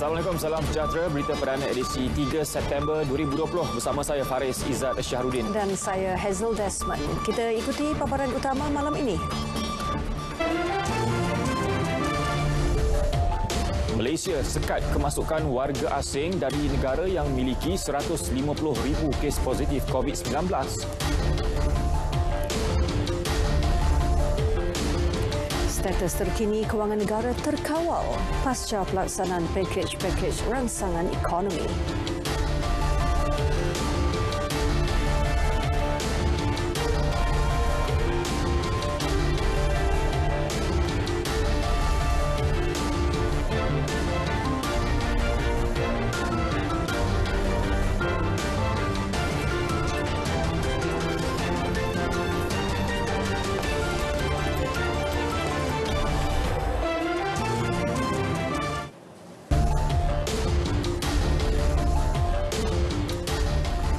Assalamualaikum, salam sejahtera. Berita perdana edisi 3 September 2020 bersama saya Faris Izzat Syahrudin. Dan saya Hazel Desmond. Kita ikuti paparan utama malam ini. Malaysia sekat kemasukan warga asing dari negara yang memiliki 150,000 kes positif COVID-19. Status terkini kewangan negara terkawal pasca pelaksanaan pakej rangsangan ekonomi.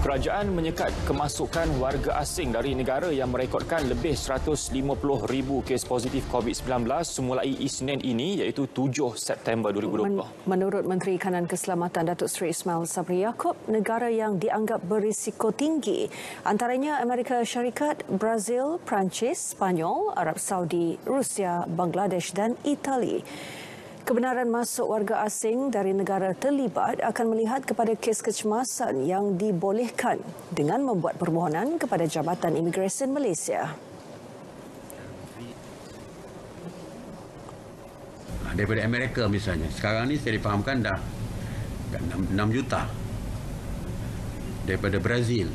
Kerajaan menyekat kemasukan warga asing dari negara yang merekodkan lebih 150,000 kes positif COVID-19 semulai Isnin ini iaitu 7 September 2020. Menurut Menteri Kanan Keselamatan Datuk Seri Ismail Sabri Yaakob, negara yang dianggap berisiko tinggi antaranya Amerika Syarikat, Brazil, Perancis, Spanyol, Arab Saudi, Rusia, Bangladesh dan Itali. Kebenaran masuk warga asing dari negara terlibat akan melihat kepada kes kecemasan yang dibolehkan dengan membuat permohonan kepada Jabatan Imigresen Malaysia. Daripada Amerika misalnya, sekarang ni saya difahamkan dah 6 juta. Daripada Brazil,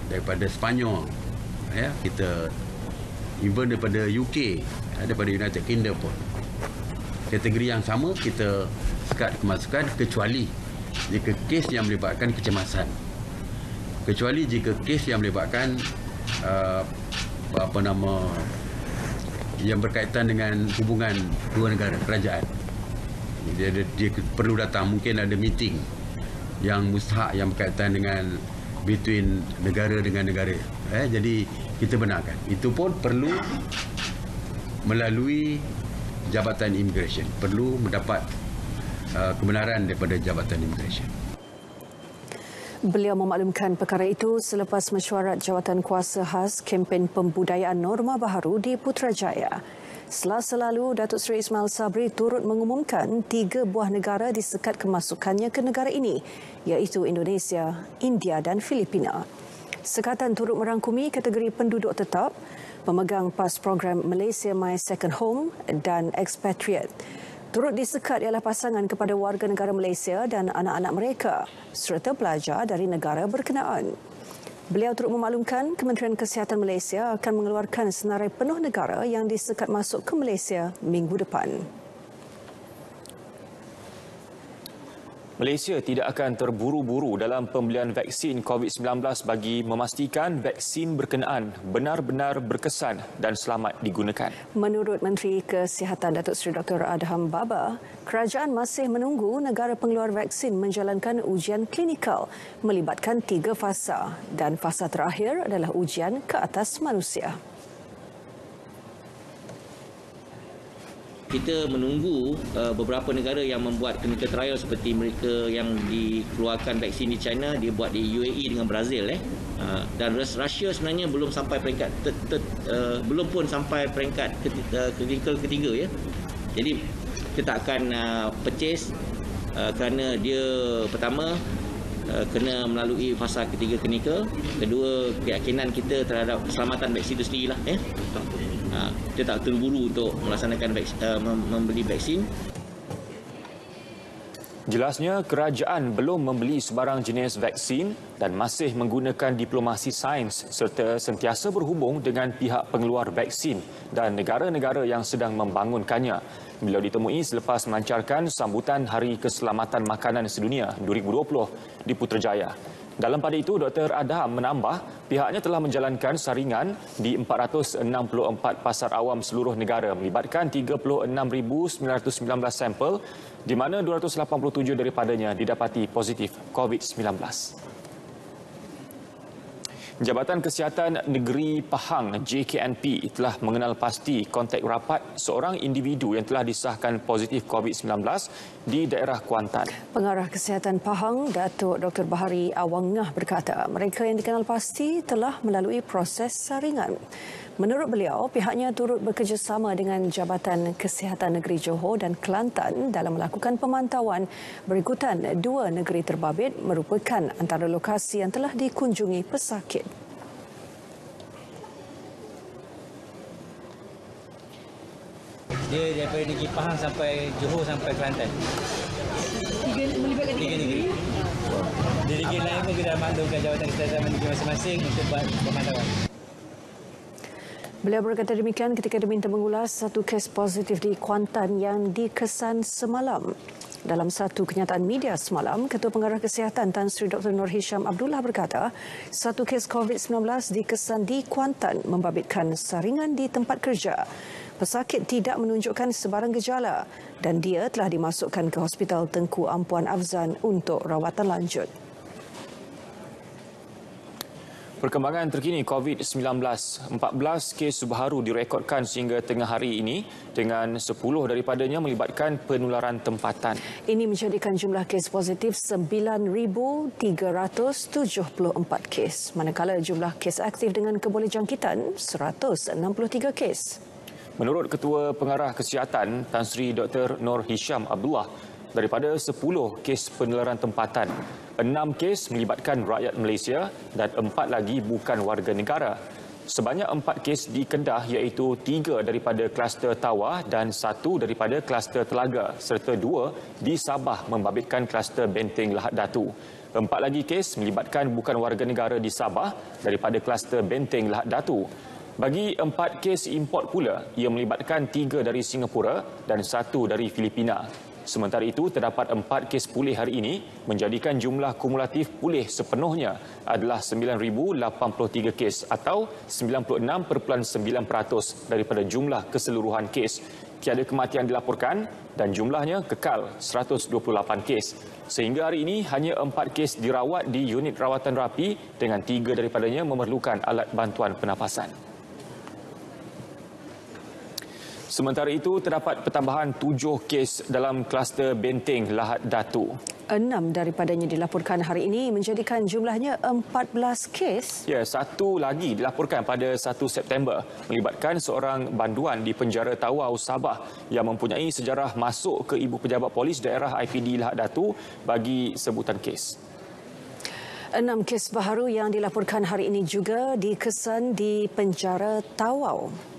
daripada Spanyol, ya, kita even daripada UK, daripada United Kingdom pun. Kategori yang sama kita sekat kemasukan kecuali jika kes yang melibatkan kecemasan. Kecuali jika kes yang melibatkan yang berkaitan dengan hubungan dua negara, kerajaan. Dia perlu datang, mungkin ada meeting yang mustahak yang berkaitan dengan between negara dengan negara. Jadi kita benarkan. Itu pun perlu melalui Jabatan Imigresen, perlu mendapat kebenaran daripada Jabatan Imigresen. Beliau memaklumkan perkara itu selepas mesyuarat jawatan kuasa khas kempen pembudayaan norma baharu di Putrajaya. Selasa lalu, Datuk Seri Ismail Sabri turut mengumumkan 3 buah negara disekat kemasukannya ke negara ini, iaitu Indonesia, India dan Filipina. Sekatan turut merangkumi kategori penduduk tetap, pemegang pas program Malaysia My Second Home dan expatriate. Turut disekat ialah pasangan kepada warga negara Malaysia dan anak-anak mereka serta pelajar dari negara berkenaan. Beliau turut memaklumkan Kementerian Kesihatan Malaysia akan mengeluarkan senarai penuh negara yang disekat masuk ke Malaysia minggu depan. Malaysia tidak akan terburu-buru dalam pembelian vaksin COVID-19 bagi memastikan vaksin berkenaan benar-benar berkesan dan selamat digunakan. Menurut Menteri Kesihatan Datuk Seri Dr. Adham Baba, kerajaan masih menunggu negara pengeluar vaksin menjalankan ujian klinikal melibatkan 3 fasa dan fasa terakhir adalah ujian ke atas manusia. Kita menunggu beberapa negara yang membuat clinical trial seperti mereka yang dikeluarkan vaksin di China, dia buat di UAE dengan Brazil dan Rusia sebenarnya belum sampai peringkat belum pun sampai peringkat clinical ketiga ya. Jadi kita akan purchase kerana dia pertama kena melalui fasa ketiga klinikal, kedua keyakinan kita terhadap keselamatan vaksin itu sendirilah ya. Kita tak terburu untuk melaksanakan membeli vaksin. Jelasnya, kerajaan belum membeli sebarang jenis vaksin dan masih menggunakan diplomasi sains serta sentiasa berhubung dengan pihak pengeluar vaksin dan negara-negara yang sedang membangunkannya. Beliau ditemui selepas melancarkan sambutan Hari Keselamatan Makanan Sedunia 2020 di Putrajaya. Dalam pada itu, Dr. Adham menambah pihaknya telah menjalankan saringan di 464 pasar awam seluruh negara melibatkan 36,919 sampel di mana 287 daripadanya didapati positif COVID-19. Jabatan Kesihatan Negeri Pahang JKNP telah mengenal pasti kontak rapat seorang individu yang telah disahkan positif COVID-19 di daerah Kuantan. Pengarah Kesihatan Pahang, Datuk Dr. Bahari Awangah berkata mereka yang dikenal pasti telah melalui proses saringan. Menurut beliau, pihaknya turut bekerjasama dengan Jabatan Kesihatan Negeri Johor dan Kelantan dalam melakukan pemantauan berikutan dua negeri terbabit merupakan antara lokasi yang telah dikunjungi pesakit. Dia daripada negeri Pahang sampai Johor sampai Kelantan. Tiga negeri. Di negeri lain pun kita maklumkan Jabatan Kesihatan negeri masing-masing untuk buat pemantauan. Beliau berkata demikian ketika diminta mengulas satu kes positif di Kuantan yang dikesan semalam. Dalam satu kenyataan media semalam, Ketua Pengarah Kesihatan Tan Sri Dr. Nur Hisham Abdullah berkata, satu kes COVID-19 dikesan di Kuantan membabitkan saringan di tempat kerja. Pesakit tidak menunjukkan sebarang gejala dan dia telah dimasukkan ke Hospital Tengku Ampuan Afzan untuk rawatan lanjut. Perkembangan terkini COVID-19, 14 kes baru direkodkan sehingga tengah hari ini dengan 10 daripadanya melibatkan penularan tempatan. Ini menjadikan jumlah kes positif 9,374 kes, manakala jumlah kes aktif dengan kebolehjangkitan 163 kes. Menurut Ketua Pengarah Kesihatan Tan Sri Dr. Nur Hisham Abdullah, daripada 10 kes penularan tempatan, 6 kes melibatkan rakyat Malaysia dan 4 lagi bukan warga negara. Sebanyak 4 kes di Kedah iaitu 3 daripada kluster Tawah dan 1 daripada kluster Telaga serta 2 di Sabah membabitkan kluster Benteng Lahad Datu. 4 lagi kes melibatkan bukan warga negara di Sabah daripada kluster Benteng Lahad Datu. Bagi 4 kes import pula, ia melibatkan 3 dari Singapura dan 1 dari Filipina. Sementara itu, terdapat 4 kes pulih hari ini menjadikan jumlah kumulatif pulih sepenuhnya adalah 9,083 kes atau 96.9% daripada jumlah keseluruhan kes. Tiada kematian dilaporkan dan jumlahnya kekal 128 kes. Sehingga hari ini hanya 4 kes dirawat di unit rawatan rapi dengan 3 daripadanya memerlukan alat bantuan pernafasan. Sementara itu, terdapat pertambahan 7 kes dalam kluster Benteng Lahad Datu. 6 daripadanya dilaporkan hari ini menjadikan jumlahnya 14 kes. Ya, satu lagi dilaporkan pada 1 September melibatkan seorang banduan di penjara Tawau, Sabah yang mempunyai sejarah masuk ke ibu pejabat polis daerah IPD Lahad Datu bagi sebutan kes. 6 kes baharu yang dilaporkan hari ini juga dikesan di penjara Tawau.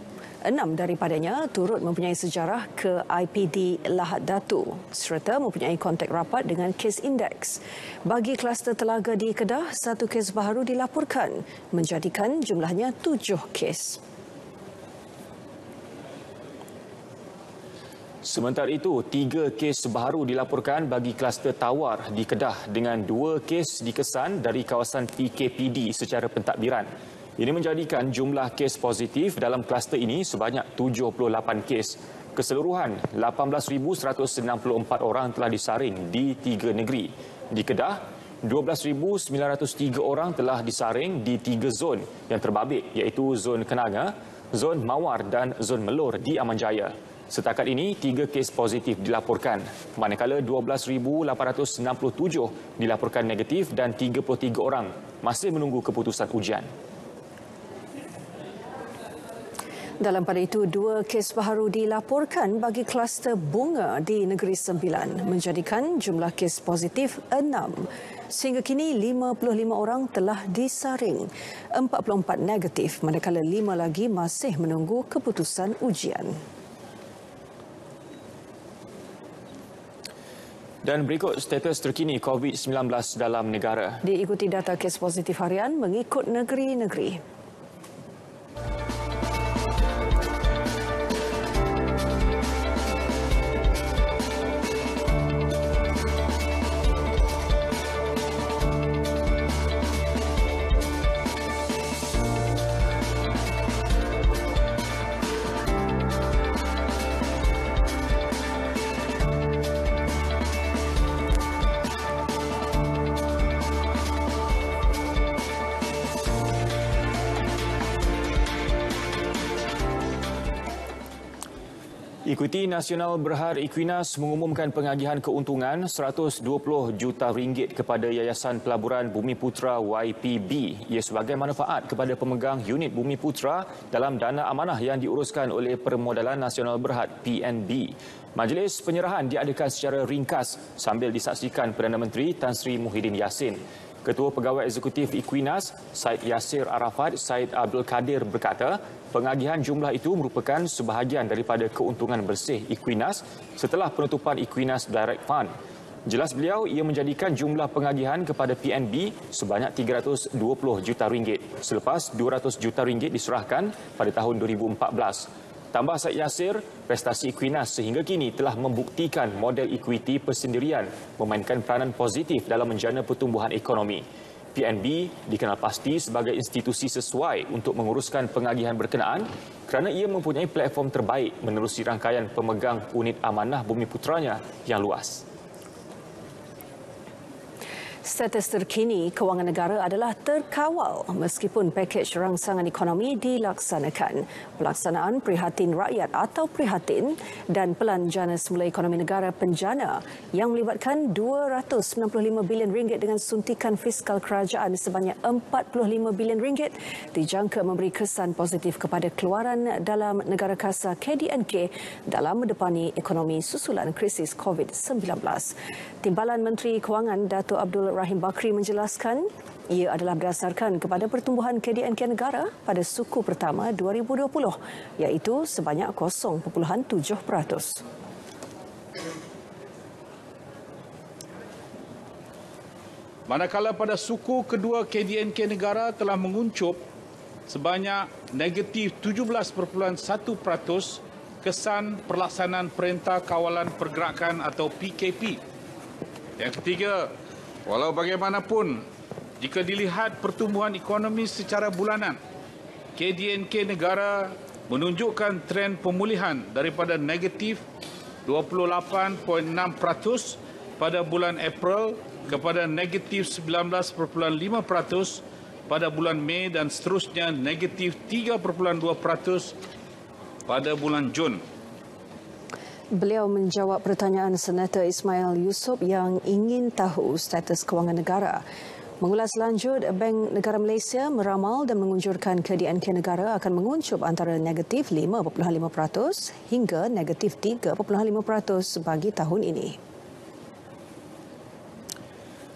6 daripadanya turut mempunyai sejarah ke IPD Lahad Datu serta mempunyai kontak rapat dengan kes indeks. Bagi kluster Telaga di Kedah, 1 kes baharu dilaporkan menjadikan jumlahnya 7 kes. Sementara itu, 3 kes baharu dilaporkan bagi kluster Tawar di Kedah dengan 2 kes dikesan dari kawasan PKPD secara pentadbiran. Ini menjadikan jumlah kes positif dalam kluster ini sebanyak 78 kes. Keseluruhan 18,164 orang telah disaring di 3 negeri. Di Kedah, 12,903 orang telah disaring di 3 zon yang terbabit iaitu zon Kenanga, zon Mawar dan zon Melur di Aman Jaya. Setakat ini, 3 kes positif dilaporkan, manakala 12,867 dilaporkan negatif dan 33 orang masih menunggu keputusan ujian. Dalam pada itu, 2 kes baharu dilaporkan bagi kluster bunga di Negeri Sembilan, menjadikan jumlah kes positif 6. Sehingga kini 55 orang telah disaring, 44 negatif, manakala 5 lagi masih menunggu keputusan ujian. Dan berikut status terkini COVID-19 dalam negara. Diikuti data kes positif harian mengikut negeri-negeri. Ekuiti Nasional Berhad Equinas mengumumkan pengagihan keuntungan RM120 juta kepada Yayasan Pelaburan Bumi Putra YPB. Ia sebagai manfaat kepada pemegang unit Bumi Putra dalam dana amanah yang diuruskan oleh Permodalan Nasional Berhad PNB. Majlis penyerahan diadakan secara ringkas sambil disaksikan Perdana Menteri Tan Sri Muhyiddin Yassin. Ketua Pegawai Eksekutif Equinas, Syed Yasir Arafat Syed Abdul Kadir berkata, pengagihan jumlah itu merupakan sebahagian daripada keuntungan bersih Equinas setelah penutupan Equinas Direct Fund. Jelas beliau, ia menjadikan jumlah pengagihan kepada PNB sebanyak RM320 juta selepas RM200 juta diserahkan pada tahun 2014. Tambah Syed Yasir, prestasi Equinas sehingga kini telah membuktikan model ekuiti persendirian memainkan peranan positif dalam menjana pertumbuhan ekonomi. PNB dikenal pasti sebagai institusi sesuai untuk menguruskan pengagihan berkenaan kerana ia mempunyai platform terbaik menerusi rangkaian pemegang unit amanah Bumi Putranya yang luas. Status terkini kewangan negara adalah terkawal meskipun pakej rangsangan ekonomi dilaksanakan. Pelaksanaan Prihatin Rakyat atau Prihatin dan Pelan Jana Semula Ekonomi Negara Penjana yang melibatkan RM295 bilion dengan suntikan fiskal kerajaan sebanyak RM45 bilion dijangka memberi kesan positif kepada keluaran dalam negara kasar KDNK dalam mendepani ekonomi susulan krisis COVID-19. Timbalan Menteri Kewangan Dato' Abdul Rahim Bakri menjelaskan ia adalah berdasarkan kepada pertumbuhan KDNK negara pada suku pertama 2020 iaitu sebanyak 0.7%. Manakala pada suku kedua KDNK negara telah menguncup sebanyak negatif 17.1% kesan pelaksanaan Perintah Kawalan Pergerakan atau PKP. Yang ketiga, walau bagaimanapun, jika dilihat pertumbuhan ekonomi secara bulanan, KDNK negara menunjukkan tren pemulihan daripada negatif 28.6% pada bulan April kepada negatif 19.5% pada bulan Mei dan seterusnya negatif 3.2% pada bulan Jun. Beliau menjawab pertanyaan Senator Ismail Yusof yang ingin tahu status kewangan negara. Mengulas lanjut, Bank Negara Malaysia meramal dan mengunjurkan KDNK negara akan menguncup antara negatif 5.5% hingga negatif 3.5% bagi tahun ini.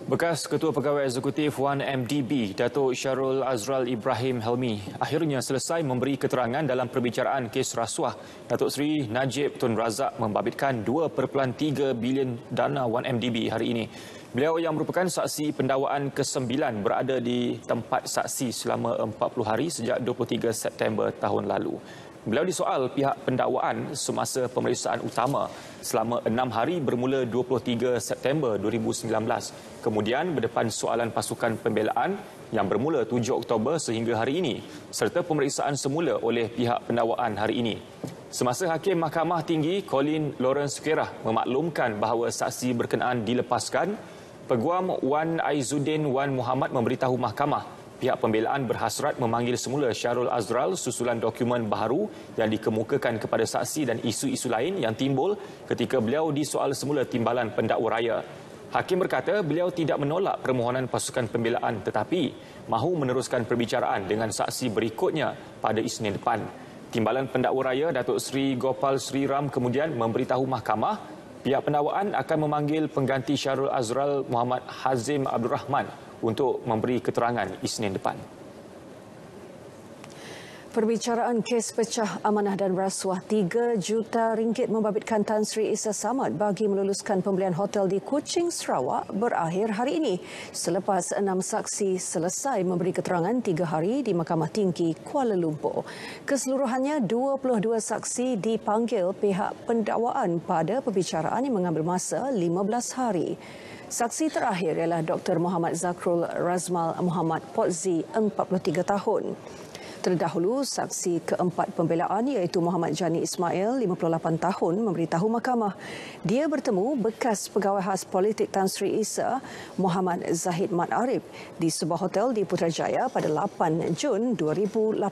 Bekas Ketua Pegawai Eksekutif 1MDB, Datuk Syarul Azral Ibrahim Helmi, akhirnya selesai memberi keterangan dalam perbicaraan kes rasuah. Datuk Seri Najib Tun Razak membabitkan 2.3 bilion dana 1MDB hari ini. Beliau yang merupakan saksi pendakwaan ke-9 berada di tempat saksi selama 40 hari sejak 23 September tahun lalu. Beliau disoal pihak pendakwaan semasa pemeriksaan utama selama 6 hari bermula 23 September 2019. Kemudian berdepan soalan pasukan pembelaan yang bermula 7 Oktober sehingga hari ini serta pemeriksaan semula oleh pihak pendakwaan hari ini. Semasa Hakim Mahkamah Tinggi Colin Lawrence Kerah memaklumkan bahawa saksi berkenaan dilepaskan, Peguam Wan Aizuddin Wan Muhammad memberitahu mahkamah pihak pembelaan berhasrat memanggil semula Syarul Azral susulan dokumen baharu yang dikemukakan kepada saksi dan isu-isu lain yang timbul ketika beliau disoal semula timbalan pendakwa raya. Hakim berkata beliau tidak menolak permohonan pasukan pembelaan tetapi mahu meneruskan perbicaraan dengan saksi berikutnya pada Isnin depan. Timbalan pendakwa raya Datuk Seri Gopal Sri Ram kemudian memberitahu mahkamah pihak pendakwaan akan memanggil pengganti Syarul Azral Muhammad Hazim Abdul Rahman untuk memberi keterangan Isnin depan. Perbicaraan kes pecah amanah dan rasuah RM3 juta membabitkan Tan Sri Isa Samad bagi meluluskan pembelian hotel di Kuching, Sarawak berakhir hari ini selepas 6 saksi selesai memberi keterangan 3 hari di Mahkamah Tinggi Kuala Lumpur. Keseluruhannya 22 saksi dipanggil pihak pendakwaan pada perbicaraan yang mengambil masa 15 hari. Saksi terakhir ialah Dr. Muhammad Zakrul Razmal Muhammad Potzi, 43 tahun. Terdahulu, saksi keempat pembelaan iaitu Muhammad Jani Ismail, 58 tahun, memberitahu mahkamah dia bertemu bekas pegawai khas politik Tan Sri Isa, Muhammad Zahid Mat Arif, di sebuah hotel di Putrajaya pada 8 Jun 2018.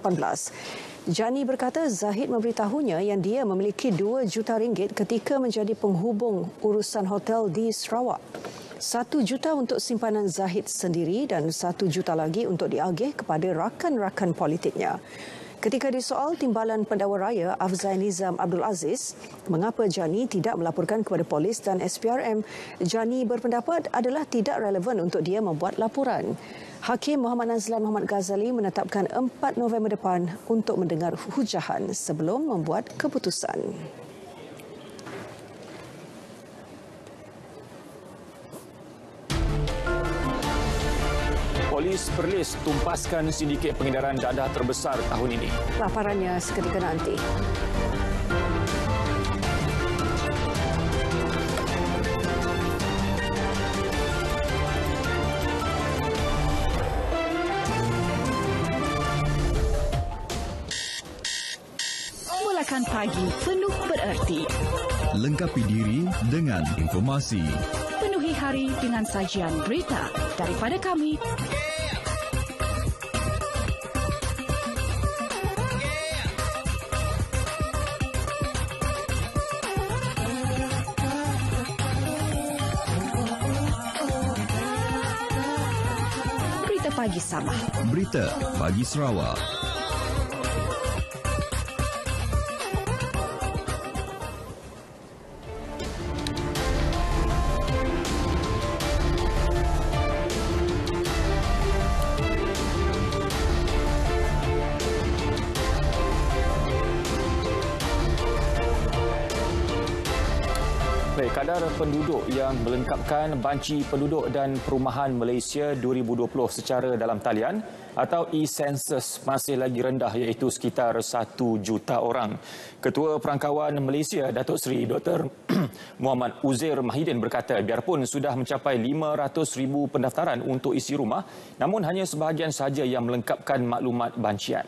Jani berkata Zahid memberitahunya yang dia memiliki RM2 juta ketika menjadi penghubung urusan hotel di Sarawak. RM1 juta untuk simpanan Zahid sendiri dan RM1 juta lagi untuk diagih kepada rakan-rakan politiknya. Ketika disoal Timbalan Pendakwa Raya Afzal Nizam Abdul Aziz, mengapa Jani tidak melaporkan kepada polis dan SPRM, Jani berpendapat adalah tidak relevan untuk dia membuat laporan. Hakim Muhammad Nazlan Muhammad Ghazali menetapkan 4 November depan untuk mendengar hujahan sebelum membuat keputusan. Polis Perlis tumpaskan sindiket pengedaran dadah terbesar tahun ini. Laporannya seketika nanti. Mulakan pagi penuh bererti. Lengkapi diri dengan informasi. Penuhi hari dengan sajian berita daripada kami. Berita Pagi Sabah. Berita Pagi Sarawak. Kadar penduduk yang melengkapkan banci penduduk dan perumahan Malaysia 2020 secara dalam talian atau e-Census masih lagi rendah iaitu sekitar 1 juta orang. Ketua Perangkawan Malaysia Datuk Seri Dr. Muhammad Uzair Mahidin berkata biarpun sudah mencapai 500,000 pendaftaran untuk isi rumah, namun hanya sebahagian sahaja yang melengkapkan maklumat bancian.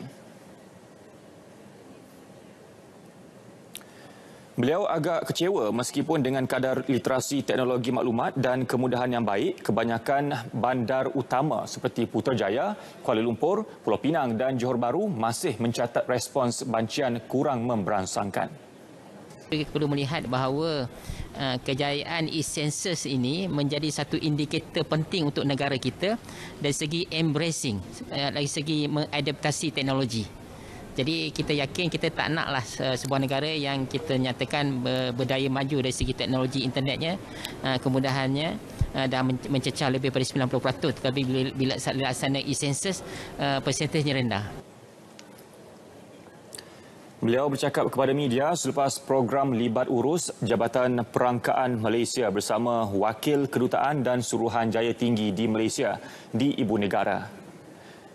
Beliau agak kecewa meskipun dengan kadar literasi teknologi maklumat dan kemudahan yang baik, kebanyakan bandar utama seperti Putrajaya, Kuala Lumpur, Pulau Pinang dan Johor Bahru masih mencatat respons bancian kurang memberansangkan. Kita perlu melihat bahawa kejayaan e-Census ini menjadi satu indikator penting untuk negara kita dari segi embracing, dari segi mengadaptasi teknologi. Jadi kita yakin kita tak naklah sebuah negara yang kita nyatakan berdaya maju dari segi teknologi internetnya, kemudahannya dah mencecah lebih daripada 90%, tetapi bila dilaksanakan e-Census persentasenya rendah. Beliau bercakap kepada media selepas program Libat Urus Jabatan Perangkaan Malaysia bersama Wakil Kedutaan dan Suruhanjaya Tinggi di Malaysia di Ibu Negara.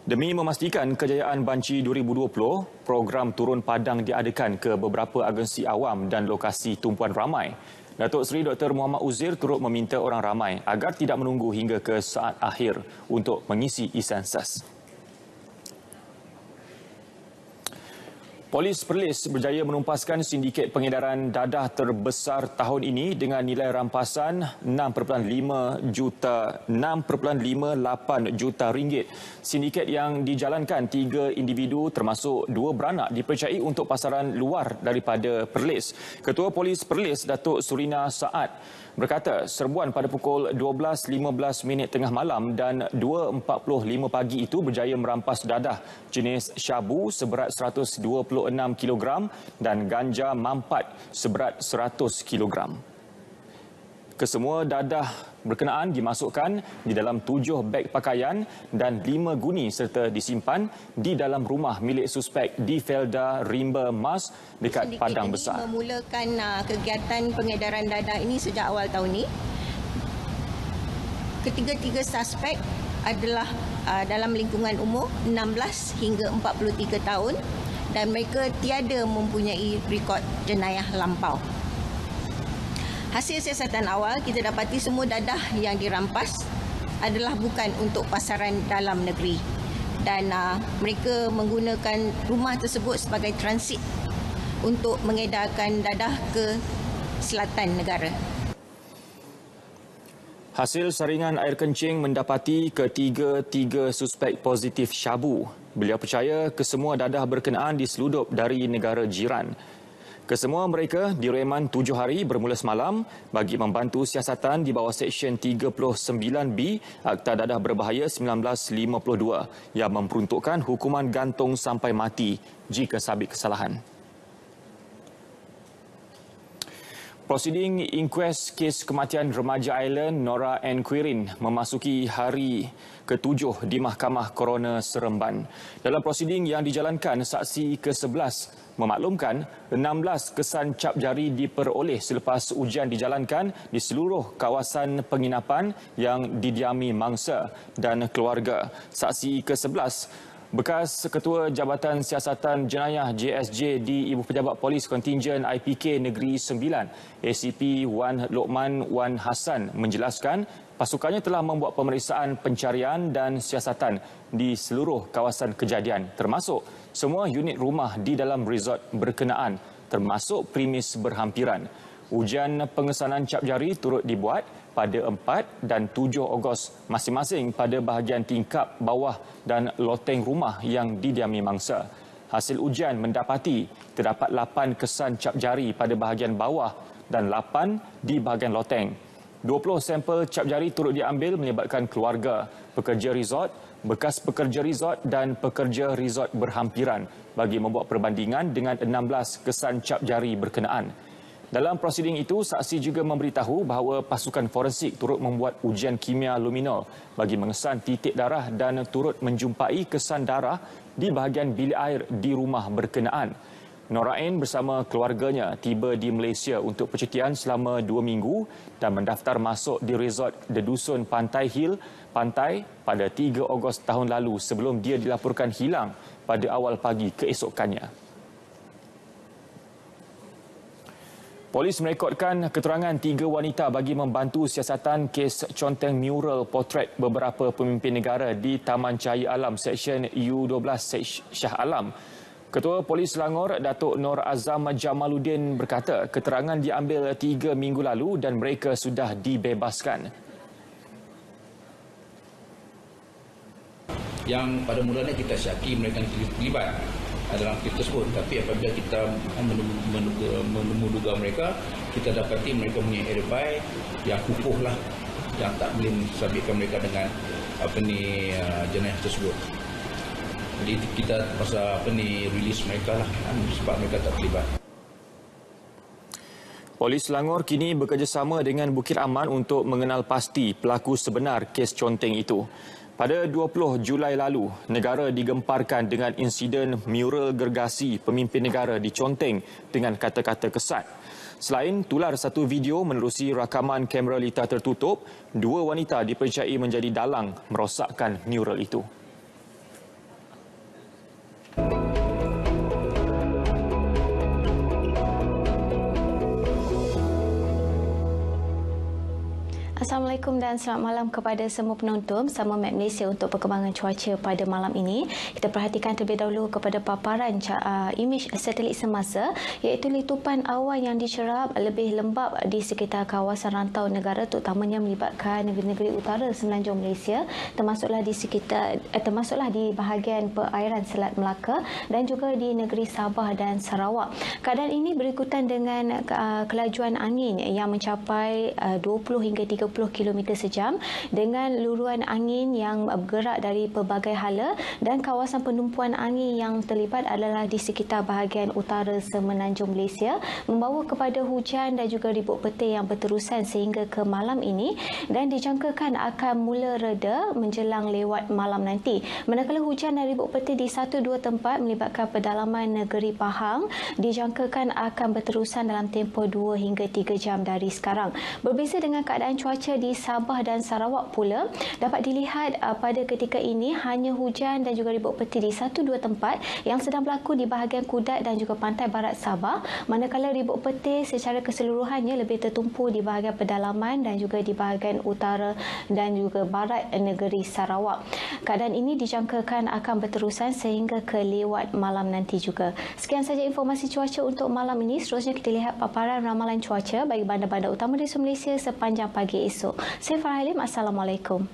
Demi memastikan kejayaan banci 2020, program turun padang diadakan ke beberapa agensi awam dan lokasi tumpuan ramai. Datuk Seri Dr. Muhammad Uzair turut meminta orang ramai agar tidak menunggu hingga ke saat akhir untuk mengisi e-Census. Polis Perlis berjaya menumpaskan sindiket pengedaran dadah terbesar tahun ini dengan nilai rampasan 6.58 juta ringgit. Sindiket yang dijalankan 3 individu termasuk 2 beranak dipercayai untuk pasaran luar daripada Perlis. Ketua Polis Perlis Datuk Surina Saad berkata serbuan pada pukul 12.15 tengah malam dan 2.45 pagi itu berjaya merampas dadah jenis syabu seberat 126 kg dan ganja mampat seberat 100 kg. Kesemua dadah berkenaan dimasukkan di dalam 7 beg pakaian dan 5 guni serta disimpan di dalam rumah milik suspek di Felda Rimba Mas dekat Padang Besar. Memulakan kegiatan pengedaran dadah ini sejak awal tahun ini. Ketiga-tiga suspek adalah dalam lingkungan umur 16 hingga 43 tahun dan mereka tiada mempunyai rekod jenayah lampau. Hasil siasatan awal, kita dapati semua dadah yang dirampas adalah bukan untuk pasaran dalam negeri dan mereka menggunakan rumah tersebut sebagai transit untuk mengedarkan dadah ke selatan negara. Hasil saringan air kencing mendapati ketiga suspek positif syabu. Beliau percaya kesemua dadah berkenaan diseludup dari negara jiran. Kesemua mereka direman 7 hari bermula semalam bagi membantu siasatan di bawah Seksyen 39B Akta Dadah Berbahaya 1952 yang memperuntukkan hukuman gantung sampai mati jika sabit kesalahan. Prosiding inkuest kes kematian remaja Island Nora Ann Quirin memasuki hari ke-7 di Mahkamah Coroner Seremban. Dalam prosiding yang dijalankan, saksi ke-11 memaklumkan 16 kesan cap jari diperoleh selepas ujian dijalankan di seluruh kawasan penginapan yang didiami mangsa dan keluarga. Saksi ke-11, bekas Ketua Jabatan Siasatan Jenayah JSJ di Ibu Pejabat Polis Kontingen IPK Negeri Sembilan, ACP Wan Lokman Wan Hassan menjelaskan pasukannya telah membuat pemeriksaan pencarian dan siasatan di seluruh kawasan kejadian termasuk semua unit rumah di dalam resort berkenaan termasuk premis berhampiran. Ujian pengesanan cap jari turut dibuat pada 4 dan 7 Ogos masing-masing pada bahagian tingkap bawah dan loteng rumah yang didiami mangsa. Hasil ujian mendapati terdapat 8 kesan cap jari pada bahagian bawah dan 8 di bahagian loteng. 20 sampel cap jari turut diambil melibatkan keluarga, pekerja resort, bekas pekerja resort dan pekerja resort berhampiran bagi membuat perbandingan dengan 16 kesan cap jari berkenaan. Dalam prosiding itu, saksi juga memberitahu bahawa pasukan forensik turut membuat ujian kimia luminol bagi mengesan titik darah dan turut menjumpai kesan darah di bahagian bilik air di rumah berkenaan. Nora Ann bersama keluarganya tiba di Malaysia untuk percutian selama 2 minggu dan mendaftar masuk di resort The Dusun Pantai Hill Pantai pada 3 Ogos tahun lalu sebelum dia dilaporkan hilang pada awal pagi keesokannya. Polis merekodkan keterangan 3 wanita bagi membantu siasatan kes conteng mural potret beberapa pemimpin negara di Taman Cahaya Alam Seksyen U12 Shah Alam. Ketua Polis Selangor, Datuk Nur Azam Jamaluddin berkata keterangan diambil 3 minggu lalu dan mereka sudah dibebaskan. Yang pada mulanya kita syaki mereka terlibat dalam kes tersebut, tapi apabila kita menduga mereka, kita dapati mereka punya alibi yang kukuh lah, yang tak boleh sabitkan mereka dengan jenayah tersebut. Jadi kita pasal release mereka lah sebab mereka tak terlibat. Polis Selangor kini bekerjasama dengan Bukit Aman untuk mengenal pasti pelaku sebenar kes conteng itu. Pada 20 Julai lalu, negara digemparkan dengan insiden mural gergasi pemimpin negara diconteng dengan kata-kata kesat. Selain tular satu video menerusi rakaman kamera litar tertutup, 2 wanita dipercayai menjadi dalang merosakkan mural itu. Assalamualaikum dan selamat malam kepada semua penonton bersama Map Malaysia untuk perkembangan cuaca pada malam ini. Kita perhatikan terlebih dahulu kepada paparan imej satelit semasa iaitu letupan awan yang dicerap lebih lembap di sekitar kawasan rantau negara terutamanya melibatkan negeri-negeri utara semenanjung Malaysia termasuklah di bahagian perairan Selat Melaka dan juga di negeri Sabah dan Sarawak. Keadaan ini berikutan dengan kelajuan angin yang mencapai 20 hingga 30 km sejam dengan luruan angin yang bergerak dari pelbagai hala dan kawasan penumpuan angin yang terlibat adalah di sekitar bahagian utara semenanjung Malaysia membawa kepada hujan dan juga ribut petir yang berterusan sehingga ke malam ini dan dijangkakan akan mula reda menjelang lewat malam nanti. Manakala hujan dan ribut petir di 1-2 tempat melibatkan pedalaman negeri Pahang dijangkakan akan berterusan dalam tempoh 2 hingga 3 jam dari sekarang. Berbeza dengan keadaan cuaca di Sabah dan Sarawak pula dapat dilihat pada ketika ini hanya hujan dan juga ribut peti di 1-2 tempat yang sedang berlaku di bahagian Kudat dan juga pantai barat Sabah, manakala ribut peti secara keseluruhannya lebih tertumpu di bahagian pedalaman dan juga di bahagian utara dan juga barat negeri Sarawak. Keadaan ini dijangkakan akan berterusan sehingga ke lewat malam nanti juga. Sekian saja informasi cuaca untuk malam ini. Seterusnya kita lihat paparan ramalan cuaca bagi bandar-bandar utama di seluruh Malaysia sepanjang pagi esok. Saya Farah Halim, Assalamualaikum.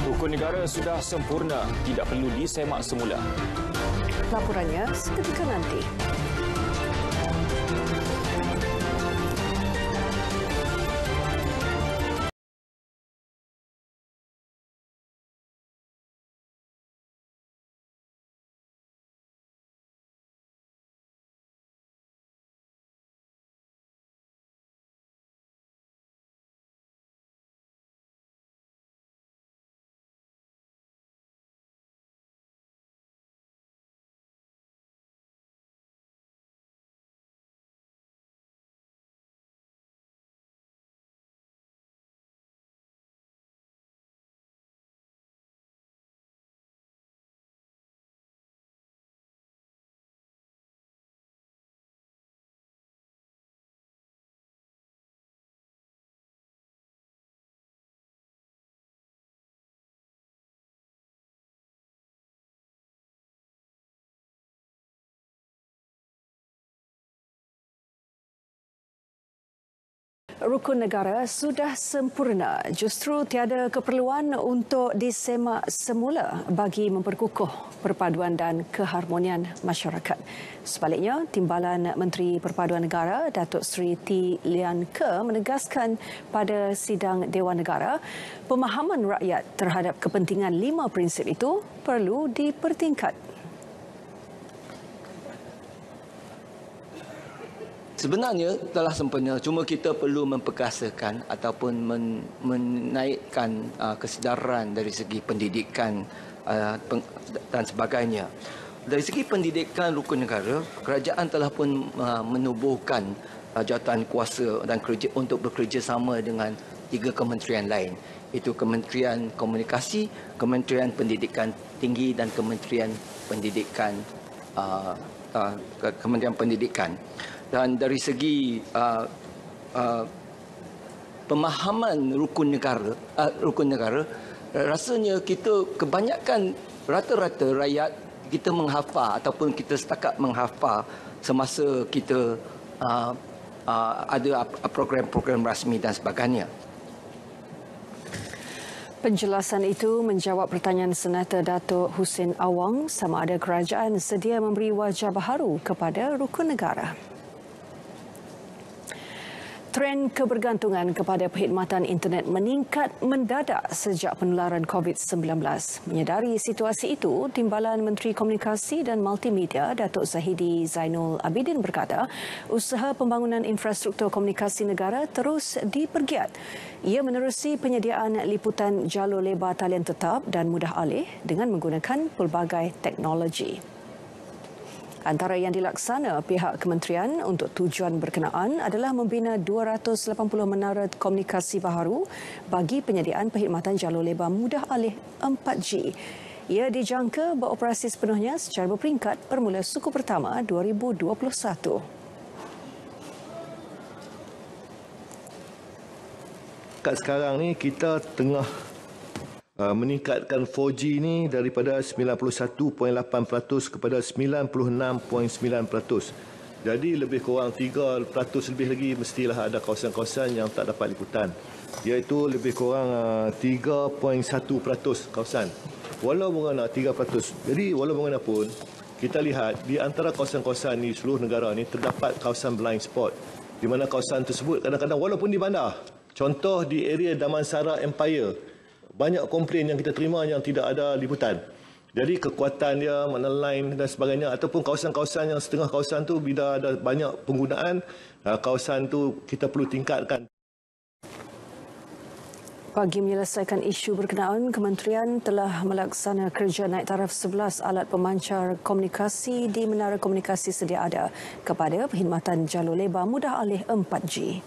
Rukun negara sudah sempurna, tidak perlu disemak semula. Laporannya seketika nanti. Rukun negara sudah sempurna, justru tiada keperluan untuk disemak semula bagi memperkukuh perpaduan dan keharmonian masyarakat. Sebaliknya, Timbalan Menteri Perpaduan Negara Datuk Seri T. Lian Ke menegaskan pada sidang Dewan Negara, pemahaman rakyat terhadap kepentingan 5 prinsip itu perlu dipertingkat. Sebenarnya telah sempurna, cuma kita perlu memperkasakan ataupun menaikkan kesedaran dari segi pendidikan dan sebagainya. Dari segi pendidikan rukun negara, kerajaan telah pun menubuhkan jawatan kuasa dan kerja untuk bekerjasama dengan 3 kementerian lain, iaitu Kementerian Komunikasi, Kementerian Pendidikan Tinggi dan Kementerian Pendidikan Dan dari segi pemahaman rukun negara, rasanya kita kebanyakan rata-rata rakyat kita menghafal ataupun kita setakat menghafal semasa kita ada program-program rasmi dan sebagainya. Penjelasan itu menjawab pertanyaan Senator Datuk Husin Awang sama ada kerajaan sedia memberi wajah baharu kepada rukun negara. Tren kebergantungan kepada perkhidmatan internet meningkat mendadak sejak penularan COVID-19. Menyedari situasi itu, Timbalan Menteri Komunikasi dan Multimedia Datuk Zahidi Zainul Abidin berkata, usaha pembangunan infrastruktur komunikasi negara terus dipergiat. Ia menerusi penyediaan liputan jalur lebar talian tetap dan mudah alih dengan menggunakan pelbagai teknologi. Antara yang dilaksana pihak kementerian untuk tujuan berkenaan adalah membina 280 menara komunikasi baharu bagi penyediaan perkhidmatan jalur lebar mudah alih 4G. Ia dijangka beroperasi sepenuhnya secara berperingkat bermula suku pertama 2021. Sekarang ni kita tengah meningkatkan 4G ni daripada 91.8% kepada 96.9%. Jadi lebih kurang 3% lebih lagi mestilah ada kawasan-kawasan yang tak dapat liputan. Iaitu lebih kurang 3.1% kawasan. Walau mana 3%. Jadi walau mana pun kita lihat di antara kawasan-kawasan di seluruh negara ni terdapat kawasan blind spot. Di mana kawasan tersebut kadang-kadang walaupun di bandar. Contoh di area Damansara Empire, banyak komplain yang kita terima yang tidak ada liputan. Jadi kekuatan dia, mana line dan sebagainya, ataupun kawasan-kawasan yang setengah kawasan tu bila ada banyak penggunaan, kawasan tu kita perlu tingkatkan. Bagi menyelesaikan isu berkenaan, Kementerian telah melaksana kerja naik taraf 11 alat pemancar komunikasi di Menara Komunikasi Sedia Ada kepada perkhidmatan jalur lebar mudah alih 4G.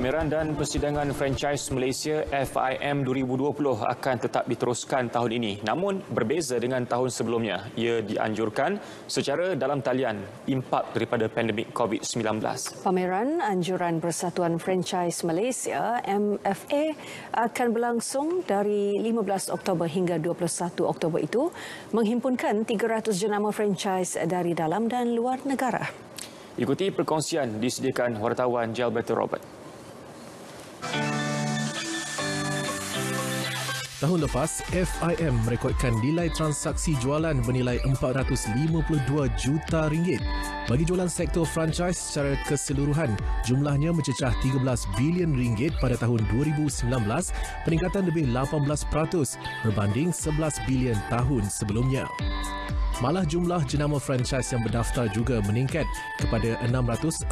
Pameran dan persidangan franchise Malaysia FIM 2020 akan tetap diteruskan tahun ini. Namun berbeza dengan tahun sebelumnya, ia dianjurkan secara dalam talian impak daripada pandemik COVID-19. Pameran Anjuran Persatuan Franchise Malaysia MFA akan berlangsung dari 15 Oktober hingga 21 Oktober itu, menghimpunkan 300 jenama franchise dari dalam dan luar negara. Ikuti perkongsian disediakan wartawan Jalberto Robert. Tahun lepas, FIM merekodkan nilai transaksi jualan bernilai RM452 juta. Bagi jualan sektor franchise secara keseluruhan, jumlahnya mencecah RM13 bilion pada tahun 2019, peningkatan lebih 18% berbanding RM11 bilion tahun sebelumnya. Malah jumlah jenama franchise yang berdaftar juga meningkat kepada 646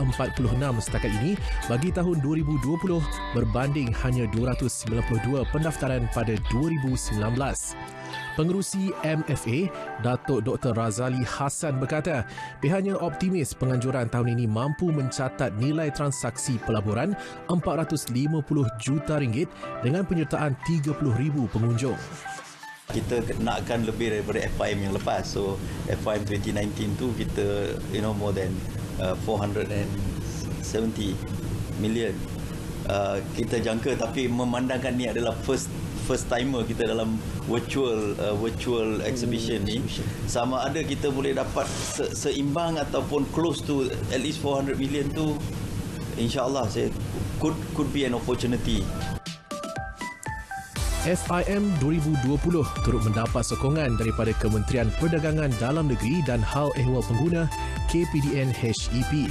setakat ini bagi tahun 2020 berbanding hanya 292 pendaftaran pada 2019. Pengerusi MFA, Datuk Dr. Razali Hassan berkata, pihaknya optimis penganjuran tahun ini mampu mencatat nilai transaksi pelaburan RM450 juta dengan penyertaan 30,000 pengunjung. Kita nakkan lebih daripada FIM yang lepas. So FIM 2019 tu kita more than 470 million. Kita jangka, tapi memandangkan ni adalah first timer kita dalam virtual exhibition ni, sama ada kita boleh dapat seimbang ataupun close to at least 400 million tu, insya-Allah saya could be an opportunity. FIM 2020 turut mendapat sokongan daripada Kementerian Perdagangan Dalam Negeri dan Hal Ehwal Pengguna KPDN HEP.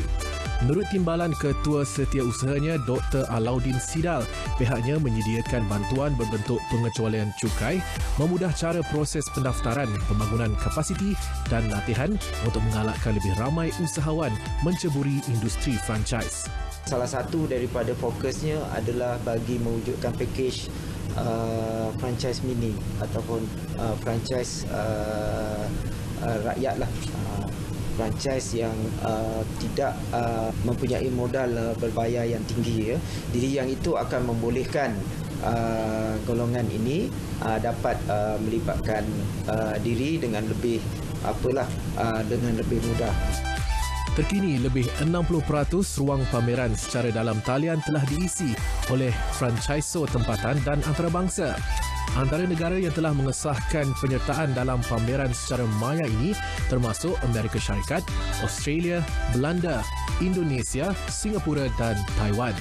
Menurut timbalan Ketua Setiausahanya Dr. Alauddin Sidal, pihaknya menyediakan bantuan berbentuk pengecualian cukai, memudah cara proses pendaftaran, pembangunan kapasiti dan latihan untuk mengalakkan lebih ramai usahawan menceburi industri franchise. Salah satu daripada fokusnya adalah bagi mewujudkan pakej franchise mini ataupun franchise rakyat lah, franchise yang tidak mempunyai modal berbayar yang tinggi ya. Jadi yang itu akan membolehkan golongan ini dapat melibatkan diri dengan lebih dengan lebih mudah. Terkini, lebih 60% ruang pameran secara dalam talian telah diisi oleh franchisor tempatan dan antarabangsa. Antara negara yang telah mengesahkan penyertaan dalam pameran secara maya ini termasuk Amerika Syarikat, Australia, Belanda, Indonesia, Singapura dan Taiwan.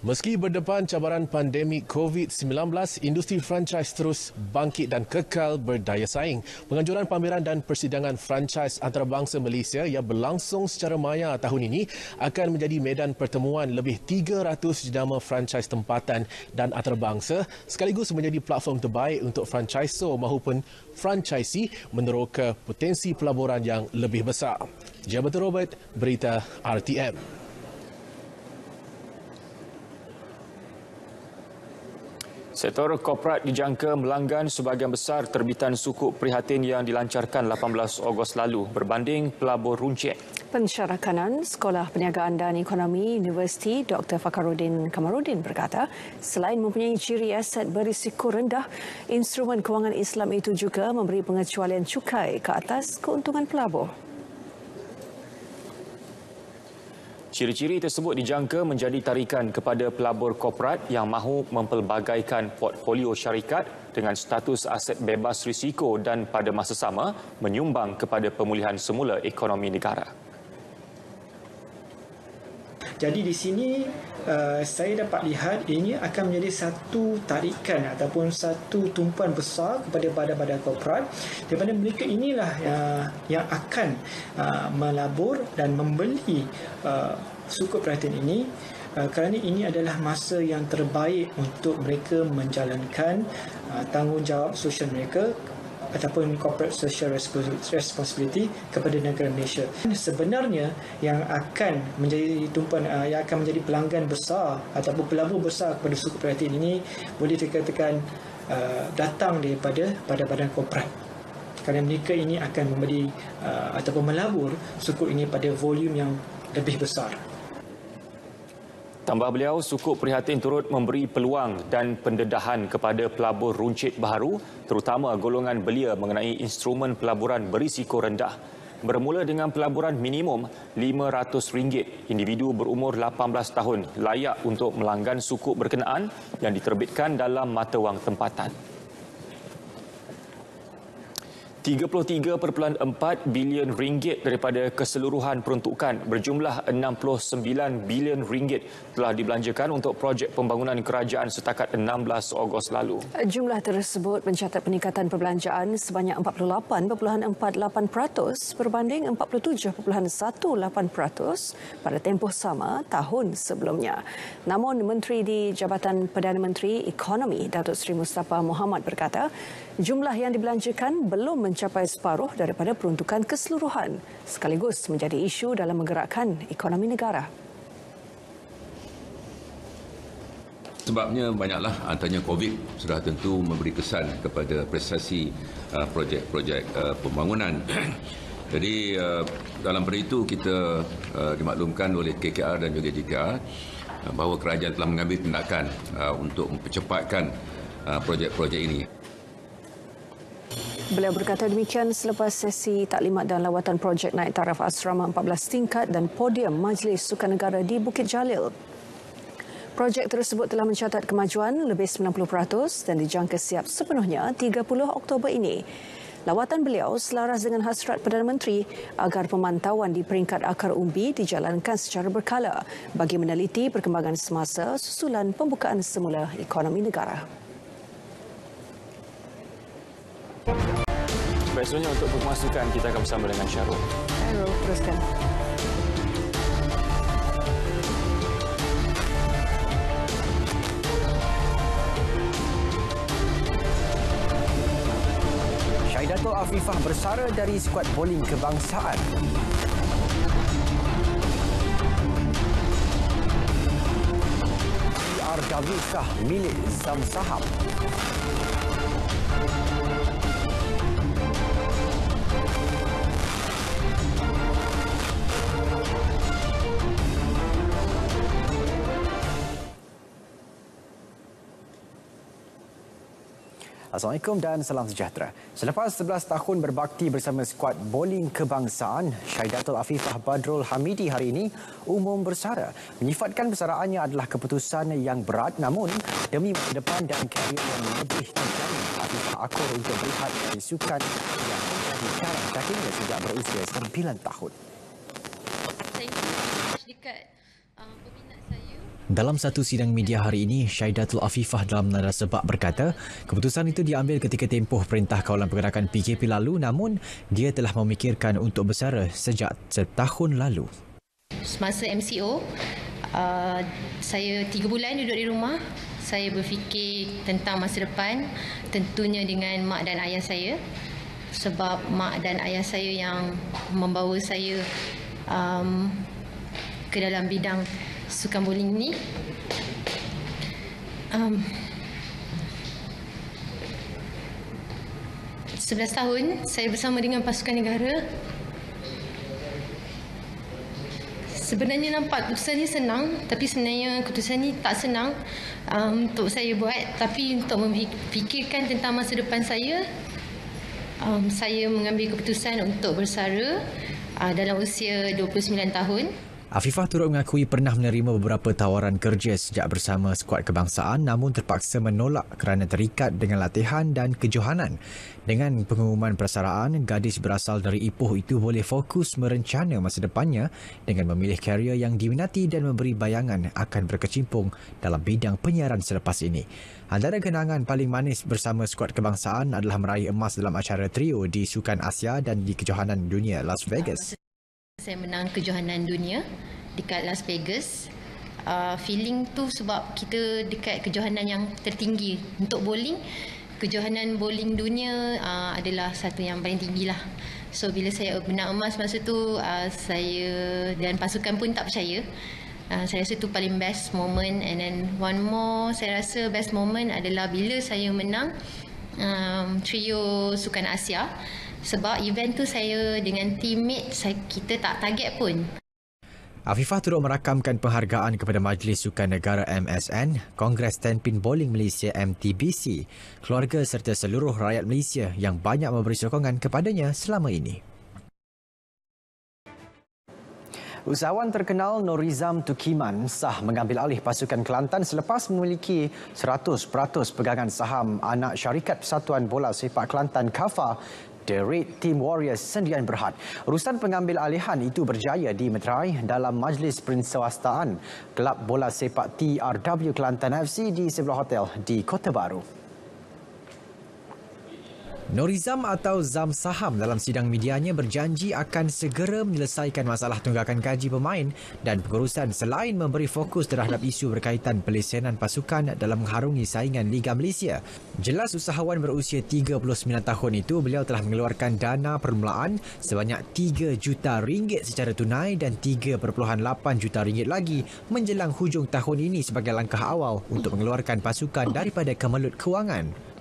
Meski berdepan cabaran pandemik COVID-19, industri franchise terus bangkit dan kekal berdaya saing. Penganjuran pameran dan persidangan franchise antarabangsa Malaysia yang berlangsung secara maya tahun ini akan menjadi medan pertemuan lebih 300 jenama franchise tempatan dan antarabangsa, sekaligus menjadi platform terbaik untuk franchisor maupun franchisee meneroka potensi pelaburan yang lebih besar. Jalberto Robert, Berita RTM. Sektor korporat dijangka melanggan sebahagian besar terbitan sukuk prihatin yang dilancarkan 18 Ogos lalu berbanding pelabur runcit. Pensyarakanan Sekolah Perniagaan dan Ekonomi Universiti Dr. Fakhruddin Kamarudin berkata, selain mempunyai ciri aset berisiko rendah, instrumen kewangan Islam itu juga memberi pengecualian cukai ke atas keuntungan pelabur. Ciri-ciri tersebut dijangka menjadi tarikan kepada pelabur korporat yang mahu mempelbagaikan portfolio syarikat dengan status aset bebas risiko dan pada masa sama menyumbang kepada pemulihan semula ekonomi negara. Jadi di sini saya dapat lihat ini akan menjadi satu tarikan ataupun satu tumpuan besar kepada badan-badan korporat daripada mereka inilah yang akan melabur dan membeli sukuk prihatin ini kerana ini adalah masa yang terbaik untuk mereka menjalankan tanggungjawab sosial mereka ataupun corporate social responsibility kepada negara Malaysia. Sebenarnya yang akan menjadi tumpuan yang akan menjadi pelanggan besar ataupun pelabur besar kepada sukuk prihatin ini boleh dikatakan datang daripada badan korporat. Kerana mereka ini akan membeli ataupun melabur sukuk ini pada volume yang lebih besar. Tambah beliau, sukuk prihatin turut memberi peluang dan pendedahan kepada pelabur runcit baharu, terutama golongan belia mengenai instrumen pelaburan berisiko rendah. Bermula dengan pelaburan minimum RM500, individu berumur 18 tahun layak untuk melanggan sukuk berkenaan yang diterbitkan dalam mata wang tempatan. RM33.4 bilion daripada keseluruhan peruntukan berjumlah RM69 bilion telah dibelanjakan untuk projek pembangunan kerajaan setakat 16 Ogos lalu. Jumlah tersebut mencatat peningkatan perbelanjaan sebanyak 48.48% berbanding 47.18% pada tempoh sama tahun sebelumnya. Namun Menteri di Jabatan Perdana Menteri Ekonomi Datuk Seri Mustafa Mohamad berkata, jumlah yang dibelanjakan belum mencapai separuh daripada peruntukan keseluruhan sekaligus menjadi isu dalam menggerakkan ekonomi negara. Sebabnya banyaklah, antaranya COVID sudah tentu memberi kesan kepada prestasi projek-projek pembangunan. Jadi dalam pada itu kita dimaklumkan oleh KKR dan juga JKR bahawa kerajaan telah mengambil tindakan untuk mempercepatkan projek-projek ini. Beliau berkata demikian selepas sesi taklimat dan lawatan projek naik taraf asrama 14 tingkat dan podium Majlis Sukan Negara di Bukit Jalil. Projek tersebut telah mencatat kemajuan lebih 90% dan dijangka siap sepenuhnya 30 Oktober ini. Lawatan beliau selaras dengan hasrat Perdana Menteri agar pemantauan di peringkat akar umbi dijalankan secara berkala bagi meneliti perkembangan semasa susulan pembukaan semula ekonomi negara. Baik, selanjutnya untuk pemasukan kita akan bersama dengan Syarul. Syarul, teruskan. Syaidatul Afifah bersara dari skuad bowling kebangsaan. PR Davikah milik Zam Sahab. Assalamualaikum dan salam sejahtera. Selepas 11 tahun berbakti bersama skuad bowling kebangsaan, Syaidatul Afifah Badrul Hamidi hari ini umum bersara. Menyifatkan bersaraannya adalah keputusan yang berat, namun demi masa depan dan karier yang lebih terjamin, Afifah akur untuk berhad dari sukan yang menjadi karang kakinya sejak berusia 9 tahun. Dalam satu sidang media hari ini, Syaidatul Afifah dalam nada sebab berkata, keputusan itu diambil ketika tempoh Perintah Kawalan Pergerakan PKP lalu, namun dia telah memikirkan untuk bersara sejak setahun lalu. Semasa MCO, saya 3 bulan duduk di rumah. Saya berfikir tentang masa depan, tentunya dengan mak dan ayah saya. Sebab mak dan ayah saya yang membawa saya ke dalam bidang sukan bowling ini. 11 tahun saya bersama dengan pasukan negara. Sebenarnya nampak keputusan ini senang, tapi sebenarnya keputusan ini tak senang untuk saya buat. Tapi untuk memfikirkan tentang masa depan saya mengambil keputusan untuk bersara dalam usia 29 tahun. Afifah turut mengakui pernah menerima beberapa tawaran kerja sejak bersama skuad kebangsaan namun terpaksa menolak kerana terikat dengan latihan dan kejohanan. Dengan pengumuman persaraan, gadis berasal dari Ipoh itu boleh fokus merencana masa depannya dengan memilih karier yang diminati dan memberi bayangan akan berkecimpung dalam bidang penyiaran selepas ini. Antara kenangan paling manis bersama skuad kebangsaan adalah meraih emas dalam acara trio di Sukan Asia dan di kejohanan dunia Las Vegas. Saya menang kejohanan dunia dekat Las Vegas. Feeling tu sebab kita dekat kejohanan yang tertinggi untuk bowling. Kejohanan bowling dunia adalah satu yang paling tinggi lah. So bila saya menang emas masa tu, saya dan pasukan pun tak percaya. Saya rasa tu paling best moment. And then one more saya rasa best moment adalah bila saya menang trio Sukan Asia. Sebab event tu saya dengan teammate, kita tak target pun. Afifah turut merakamkan penghargaan kepada Majlis Sukan Negara MSN, Kongres Tenpin Bowling Malaysia MTBC, keluarga serta seluruh rakyat Malaysia yang banyak memberi sokongan kepadanya selama ini. Usahawan terkenal Norizam Tukiman sah mengambil alih pasukan Kelantan selepas memiliki 100% pegangan saham anak syarikat Persatuan Bola Sepak Kelantan KAFA, The Red Team Warriors Sendirian Berhad. Urusan pengambil alihan itu berjaya dimeterai dalam Majlis Perswastaan Kelab Bola Sepak TRW Kelantan FC di sebuah hotel di Kota Baru. Norizam atau Zam Saham dalam sidang medianya berjanji akan segera menyelesaikan masalah tunggakan gaji pemain dan pengurusan selain memberi fokus terhadap isu berkaitan pelesenan pasukan dalam mengharungi saingan Liga Malaysia. Jelas usahawan berusia 39 tahun itu, beliau telah mengeluarkan dana permulaan sebanyak RM3 juta secara tunai dan RM3.8 juta lagi menjelang hujung tahun ini sebagai langkah awal untuk mengeluarkan pasukan daripada kemelut kewangan.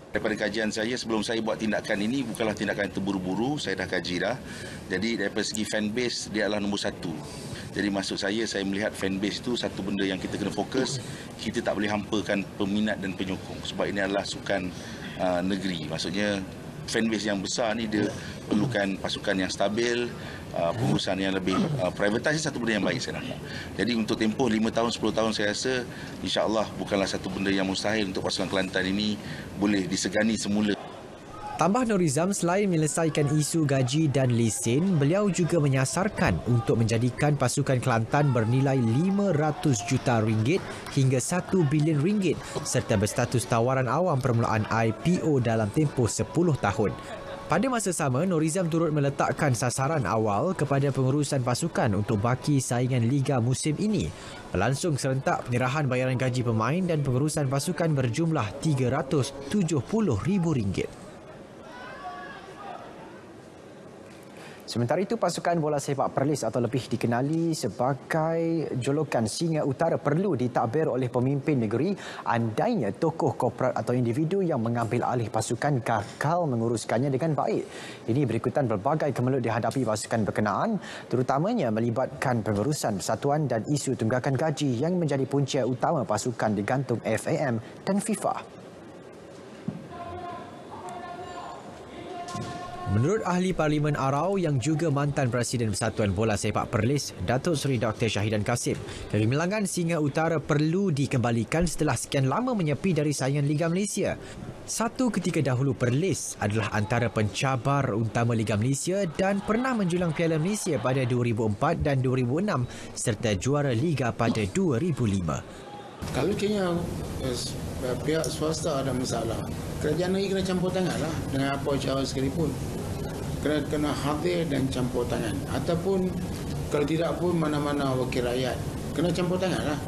Daripada kajian saya, sebelum saya buat tindakan ini bukanlah tindakan terburu-buru, saya dah kaji dah. Jadi daripada segi fanbase, dia adalah nombor satu. Jadi maksud saya melihat fanbase itu satu benda yang kita kena fokus. Kita tak boleh hampakan peminat dan penyokong sebab ini adalah sukan negeri. Maksudnya fanbase yang besar ni dia perlukan pasukan yang stabil, pengurusan yang lebih privatisasi, satu benda yang baik saya nampak. Jadi untuk tempoh 5 tahun, 10 tahun saya rasa insya-Allah bukanlah satu benda yang mustahil untuk pasukan Kelantan ini boleh disegani semula. Tambah Norizam, selain menyelesaikan isu gaji dan lesen, beliau juga menyasarkan untuk menjadikan pasukan Kelantan bernilai RM500 juta hingga RM1 bilion serta berstatus tawaran awam permulaan IPO dalam tempoh 10 tahun. Pada masa sama, Norizam turut meletakkan sasaran awal kepada pengurusan pasukan untuk baki saingan Liga musim ini. Berlangsung serentak penyerahan bayaran gaji pemain dan pengurusan pasukan berjumlah RM370,000. Sementara itu, pasukan bola sepak Perlis atau lebih dikenali sebagai julukan Singa Utara perlu ditadbir oleh pemimpin negeri andainya tokoh korporat atau individu yang mengambil alih pasukan gagal menguruskannya dengan baik. Ini berikutan berbagai kemelut dihadapi pasukan berkenaan, terutamanya melibatkan pengurusan persatuan dan isu tunggakan gaji yang menjadi punca utama pasukan digantung FAM dan FIFA. Menurut ahli Parlimen Arau yang juga mantan Presiden Persatuan Bola Sepak Perlis, Datuk Seri Dr. Syahidan Kasim, kegemilangan Singa Utara perlu dikembalikan setelah sekian lama menyepi dari saingan Liga Malaysia. Satu ketika dahulu Perlis adalah antara pencabar utama Liga Malaysia dan pernah menjulang Piala Malaysia pada 2004 dan 2006 serta juara Liga pada 2005. Kalau kena pihak swasta ada masalah, kerajaan negeri kena campur tangan lah dengan apa cara sekalipun. Kena hadir dan campur tangan. Ataupun kalau tidak pun mana-mana wakil rakyat kena campur tangan lah.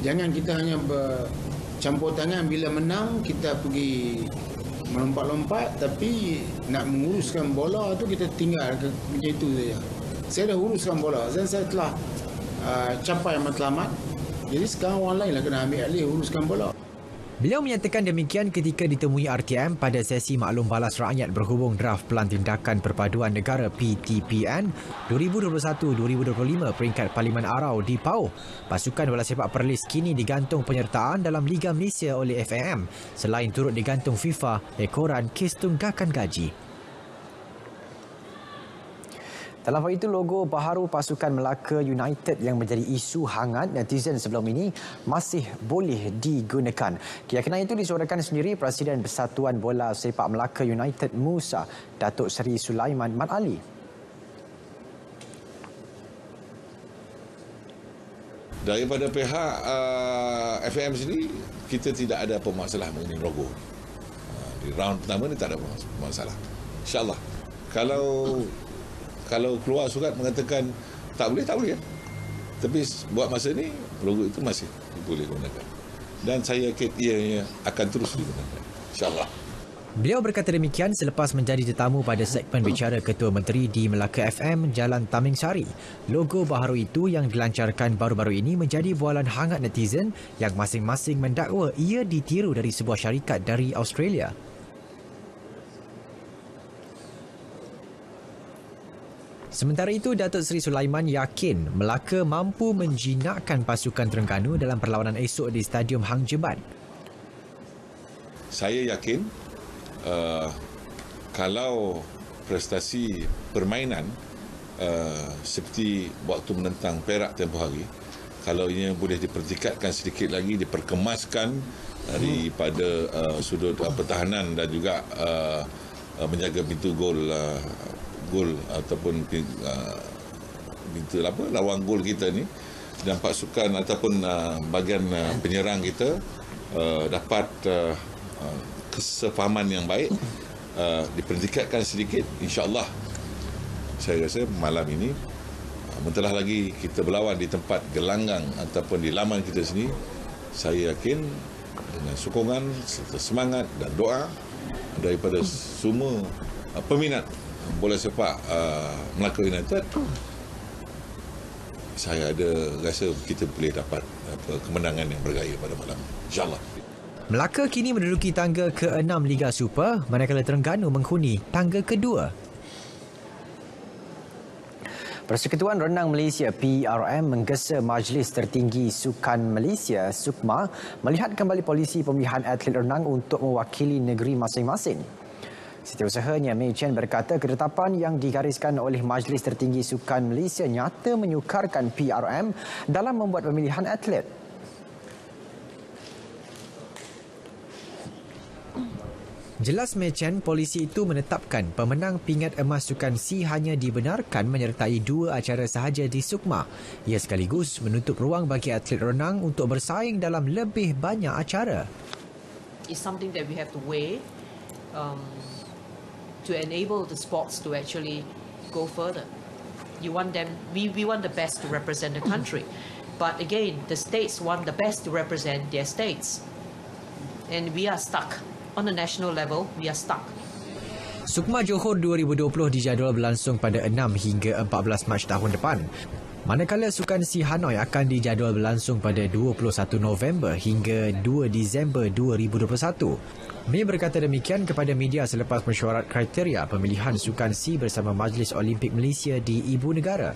Jangan kita hanya bercampur tangan bila menang kita pergi melompat-lompat, tapi nak menguruskan bola tu kita tinggal macam itu saja. Saya dah uruskan bola dan saya telah capai matlamat. Jadi sekarang orang lain lah kena ambil alih uruskan bola. Beliau menyatakan demikian ketika ditemui RTM pada sesi maklum balas rakyat berhubung draft Pelan Tindakan Perpaduan Negara PTPN 2021-2025 peringkat Parlimen Arau di Pauh. Pasukan bola sepak Perlis kini digantung penyertaan dalam Liga Malaysia oleh FAM selain turut digantung FIFA ekoran kes tunggakan gaji. Dalam hal itu, logo baharu pasukan Melaka United yang menjadi isu hangat netizen sebelum ini masih boleh digunakan. Keyakinan itu disuarakan sendiri Presiden Persatuan Bola Sepak Melaka United Musa, Datuk Seri Sulaiman Mat Ali. Daripada pihak FAM sendiri, kita tidak ada permasalah mengenai logo. Di round pertama ni tak ada masalah. InsyaAllah. Kalau keluar surat mengatakan tak boleh, tak boleh. Tapi buat masa ni, logo itu masih boleh gunakan. Dan saya yakin ia akan terus digunakan. InsyaAllah. Beliau berkata demikian selepas menjadi tetamu pada segmen bicara Ketua Menteri di Melaka FM, Jalan Taming Sari. Logo baharu itu yang dilancarkan baru-baru ini menjadi bualan hangat netizen yang masing-masing mendakwa ia ditiru dari sebuah syarikat dari Australia. Sementara itu, Datuk Seri Sulaiman yakin Melaka mampu menjinakkan pasukan Terengganu dalam perlawanan esok di Stadium Hang Jebat. Saya yakin kalau prestasi permainan seperti waktu menentang Perak tempoh hari, kalau ia boleh dipertingkatkan sedikit lagi, diperkemaskan daripada sudut pertahanan dan juga menjaga pintu gol ataupun pintu lawang gol kita ni, dan pasukan ataupun bahagian penyerang kita dapat kesefahaman yang baik, dipertingkatkan sedikit, insya-Allah saya rasa malam ini mentelah lagi kita berlawan di tempat gelanggang ataupun di laman kita sini, saya yakin dengan sokongan serta semangat dan doa daripada semua peminat bola sepak Melaka United, saya ada rasa kita boleh dapat kemenangan yang bergaya pada malam, insya-Allah. Melaka kini menduduki tangga ke-6 Liga Super, manakala Terengganu menghuni tangga kedua. Persekutuan Renang Malaysia PRM menggesa Majlis Tertinggi Sukan Malaysia SUKMA melihat kembali polisi pemilihan atlet renang untuk mewakili negeri masing-masing. Setiausahanya Mei Chen berkata ketetapan yang digariskan oleh Majlis Tertinggi Sukan Malaysia nyata menyukarkan PRM dalam membuat pemilihan atlet. Jelas Mei Chen, polisi itu menetapkan pemenang pingat emas Sukan C hanya dibenarkan menyertai 2 acara sahaja di SUKMA. Ia sekaligus menutup ruang bagi atlet renang untuk bersaing dalam lebih banyak acara. It's something that we have to weigh to enable the sports to actually go further. You want them, we want the best to represent the country. But again, the states want the best to represent their states. And we are stuck. On the national level, we are stuck. SUKMA Johor 2020 dijadual berlangsung pada 6 hingga 14 Mac tahun depan. Manakala Sukan C Hanoi akan dijadual berlangsung pada 21 November hingga 2 Disember 2021. Mei berkata demikian kepada media selepas mesyuarat kriteria pemilihan Sukan C bersama Majlis Olimpik Malaysia di Ibu Negara.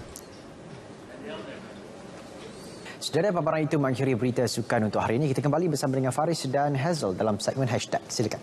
Saudara, paparan itu mengakhiri berita sukan untuk hari ini. Kita kembali bersama dengan Faris dan Hazel dalam segmen Hashtag. Silakan.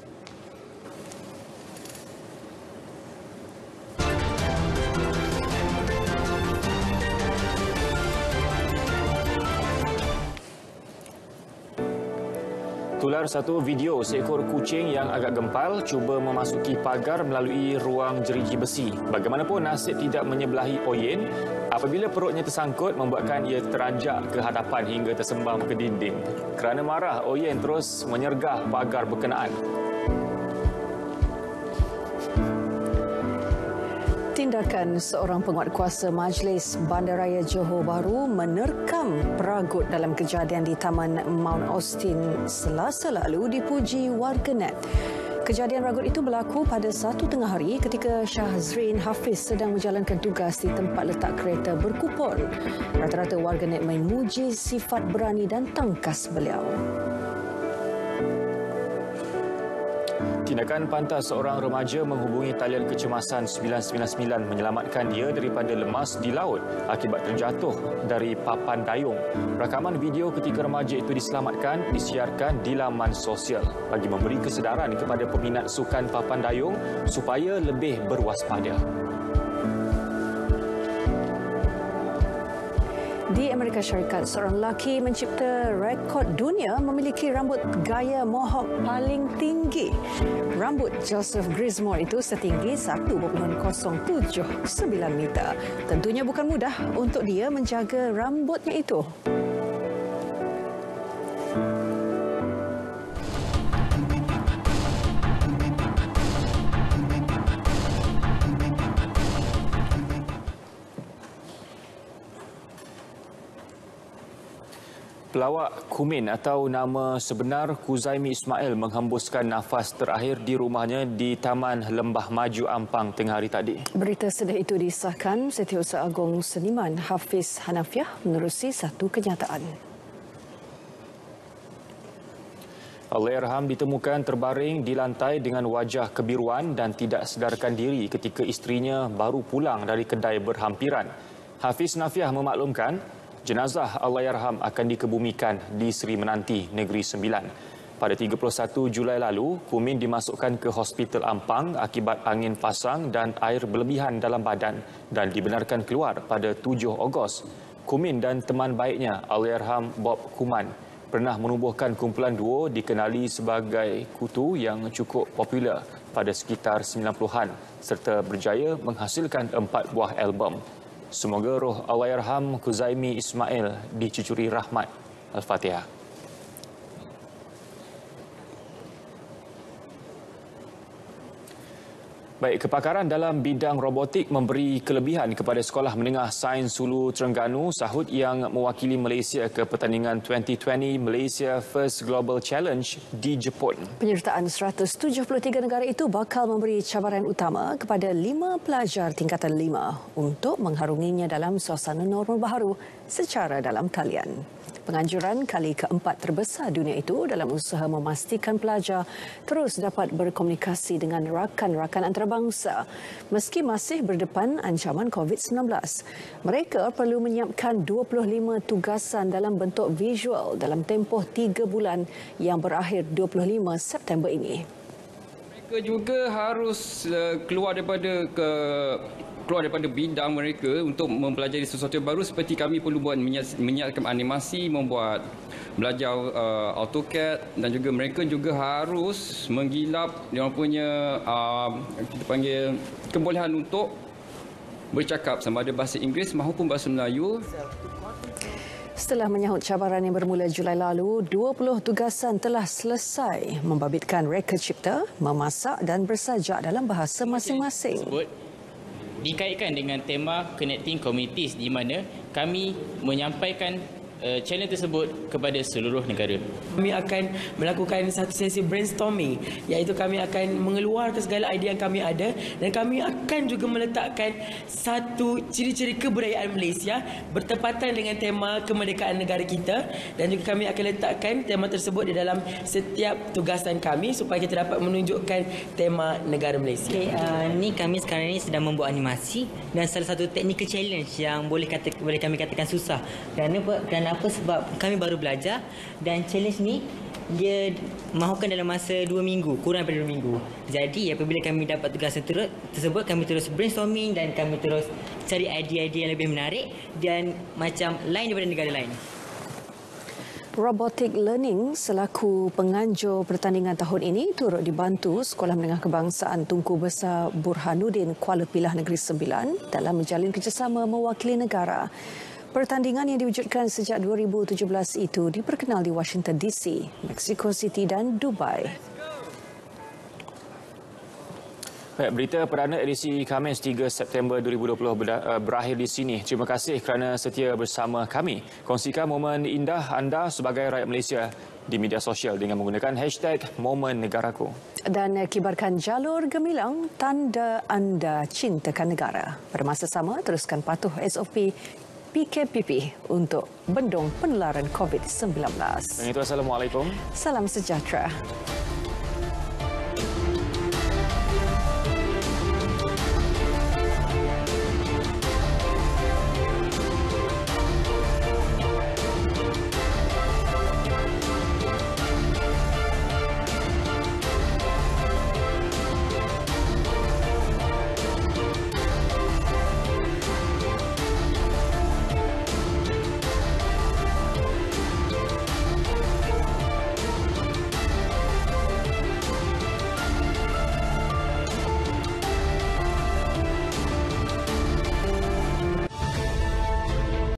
Tular satu video seekor kucing yang agak gempal cuba memasuki pagar melalui ruang jeriji besi. Bagaimanapun nasib tidak menyebelahi Oyen apabila perutnya tersangkut membuatkan ia teranjak ke hadapan hingga tersembam ke dinding. Kerana marah, Oyen terus menyergah pagar berkenaan. Tindakan seorang penguatkuasa Majlis Bandaraya Johor Bahru menerkam peragut dalam kejadian di Taman Mount Austin Selasa lalu dipuji warganet. Kejadian ragut itu berlaku pada 1 tengah hari ketika Syahzrin Hafiz sedang menjalankan tugas di tempat letak kereta berkupon. Rata-rata warganet memuji sifat berani dan tangkas beliau. Tindakan pantas seorang remaja menghubungi talian kecemasan 999 menyelamatkan dia daripada lemas di laut akibat terjatuh dari papan dayung. Rakaman video ketika remaja itu diselamatkan disiarkan di laman sosial bagi memberi kesedaran kepada peminat sukan papan dayung supaya lebih berwaspada. Di Amerika Syarikat, seorang lelaki mencipta rekod dunia memiliki rambut gaya mohawk paling tinggi. Rambut Joseph Grismore itu setinggi 1.079 meter. Tentunya bukan mudah untuk dia menjaga rambutnya itu. Pelawak Kumin atau nama sebenar Kuzaimi Ismail menghembuskan nafas terakhir di rumahnya di Taman Lembah Maju Ampang tengah hari tadi. Berita sedih itu disahkan Setiausaha Agung Seniman Hafiz Hanafiah menerusi satu kenyataan. Allahyarham ditemukan terbaring di lantai dengan wajah kebiruan dan tidak sedarkan diri ketika isterinya baru pulang dari kedai berhampiran. Hafiz Hanafiah memaklumkan jenazah Allahyarham akan dikebumikan di Seri Menanti, Negeri Sembilan. Pada 31 Julai lalu, Kumin dimasukkan ke Hospital Ampang akibat angin pasang dan air berlebihan dalam badan dan dibenarkan keluar pada 7 Ogos. Kumin dan teman baiknya, Allahyarham Bob Kuman, pernah menubuhkan kumpulan duo dikenali sebagai Kutu yang cukup popular pada sekitar 90-an serta berjaya menghasilkan 4 buah album. Semoga roh Allahyarham Kuzaimi Ismail dicucuri rahmat. Al-Fatihah. Baik, kepakaran dalam bidang robotik memberi kelebihan kepada Sekolah Menengah Sains Hulu Terengganu sahut yang mewakili Malaysia ke pertandingan 2020 Malaysia First Global Challenge di Jepun. Penyertaan 173 negara itu bakal memberi cabaran utama kepada 5 pelajar tingkatan 5 untuk mengharunginya dalam suasana normal baharu secara dalam talian. Penganjuran kali keempat terbesar dunia itu dalam usaha memastikan pelajar terus dapat berkomunikasi dengan rakan-rakan antarabangsa meski masih berdepan ancaman COVID-19. Mereka perlu menyiapkan 25 tugasan dalam bentuk visual dalam tempoh 3 bulan yang berakhir 25 September ini. Mereka juga harus keluar daripada bidang mereka untuk mempelajari sesuatu yang baru, seperti kami perlu buat menyiapkan animasi, belajar AutoCAD, dan juga mereka juga harus menggilap dia punya kita panggil kebolehan untuk bercakap sama ada bahasa Inggeris maupun bahasa Melayu. Setelah menyahut cabaran yang bermula Julai lalu, 20 tugasan telah selesai membabitkan reka cipta, memasak dan bersajak dalam bahasa masing-masing. Dikaitkan dengan tema Connecting Communities di mana kami menyampaikan challenge tersebut kepada seluruh negara. Kami akan melakukan satu sesi brainstorming, iaitu kami akan mengeluarkan segala idea yang kami ada dan kami akan juga meletakkan satu ciri-ciri kebudayaan Malaysia bertepatan dengan tema kemerdekaan negara kita, dan juga kami akan letakkan tema tersebut di dalam setiap tugasan kami supaya kita dapat menunjukkan tema negara Malaysia. Ni kami sekarang ni sedang membuat animasi dan salah satu technical challenge yang boleh kami katakan susah. Kerana apa? Sebab kami baru belajar dan challenge ni dia mahukan dalam masa 2 minggu, kurang daripada 2 minggu. Jadi apabila kami dapat tugasan tersebut, kami terus brainstorming dan kami terus cari idea-idea yang lebih menarik dan macam lain daripada negara lain. Robotic Learning selaku penganjur pertandingan tahun ini turut dibantu Sekolah Menengah Kebangsaan Tunku Besar Burhanuddin Kuala Pilah Negeri Sembilan dalam menjalin kerjasama mewakili negara. Pertandingan yang diwujudkan sejak 2017 itu diperkenal di Washington DC, Mexico City dan Dubai. Baik, berita perdana edisi Khamis 3 September 2020 berakhir di sini. Terima kasih kerana setia bersama kami. Kongsikan momen indah anda sebagai rakyat Malaysia di media sosial dengan menggunakan #MomenNegaraku. Dan kibarkan jalur gemilang tanda anda cintakan negara. Pada masa sama, teruskan patuh SOP PKPP untuk bendung penularan COVID-19. Dan itu, Assalamualaikum. Salam sejahtera.